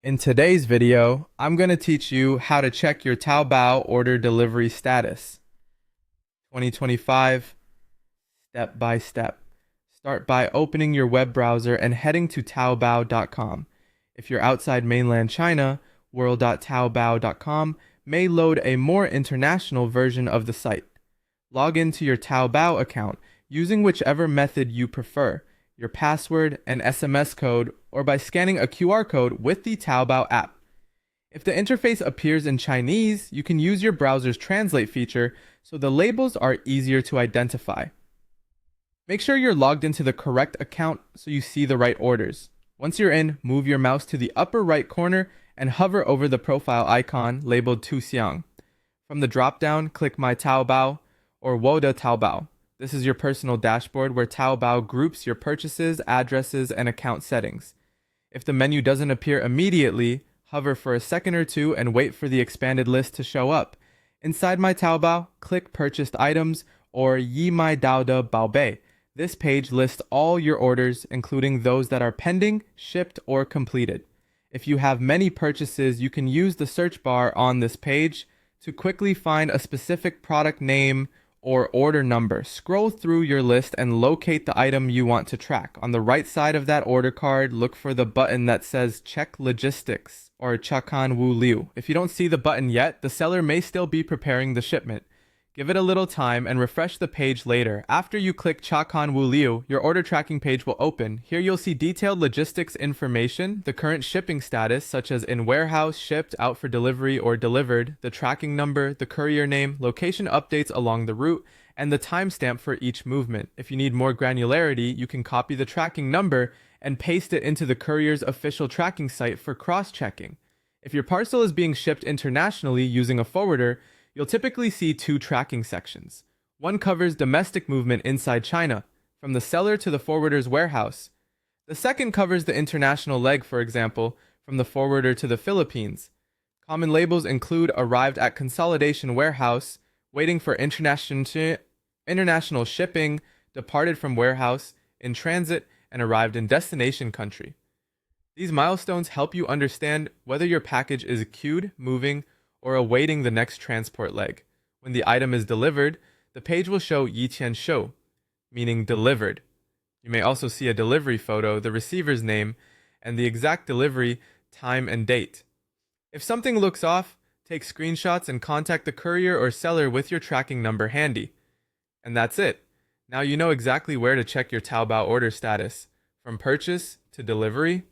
In today's video, I'm going to teach you how to check your Taobao order delivery status. 2025, step by step. Start by opening your web browser and heading to Taobao.com. If you're outside mainland China, world.taobao.com may load a more international version of the site. Log into your Taobao account using whichever method you prefer, your password and SMS code, or by scanning a QR code with the Taobao app. If the interface appears in Chinese, you can use your browser's translate feature so the labels are easier to identify. Make sure you're logged into the correct account so you see the right orders. Once you're in, move your mouse to the upper right corner and hover over the profile icon labeled Tu Xiang. From the drop-down, click My Taobao or Wo de Taobao. This is your personal dashboard where Taobao groups your purchases, addresses, and account settings. If the menu doesn't appear immediately, hover for a second or two and wait for the expanded list to show up. Inside My Taobao, click Purchased Items or Yi Mai Dao de Baobei. This page lists all your orders, including those that are pending, shipped, or completed. If you have many purchases, you can use the search bar on this page to quickly find a specific product name or order number. Scroll through your list and locate the item you want to track. On the right side of that order card, look for the button that says Check Logistics or Chakan Wu Liu. If you don't see the button yet, the seller may still be preparing the shipment. Give it a little time and refresh the page later. After you click Chakan Wu Liu, your order tracking page will open. Here you'll see detailed logistics information, the current shipping status such as in warehouse, shipped, out for delivery, or delivered, the tracking number, the courier name, location updates along the route, and the timestamp for each movement. If you need more granularity, you can copy the tracking number and paste it into the courier's official tracking site for cross-checking. If your parcel is being shipped internationally using a forwarder, you'll typically see two tracking sections. One covers domestic movement inside China, from the seller to the forwarder's warehouse. The second covers the international leg, for example, from the forwarder to the Philippines. Common labels include arrived at consolidation warehouse, waiting for international shipping, departed from warehouse, in transit, and arrived in destination country. These milestones help you understand whether your package is queued, moving, or awaiting the next transport leg. When the item is delivered, the page will show Yiqian Shou, meaning delivered. You may also see a delivery photo, the receiver's name, and the exact delivery time and date. If something looks off, take screenshots and contact the courier or seller with your tracking number handy. And that's it. Now you know exactly where to check your Taobao order status, from purchase to delivery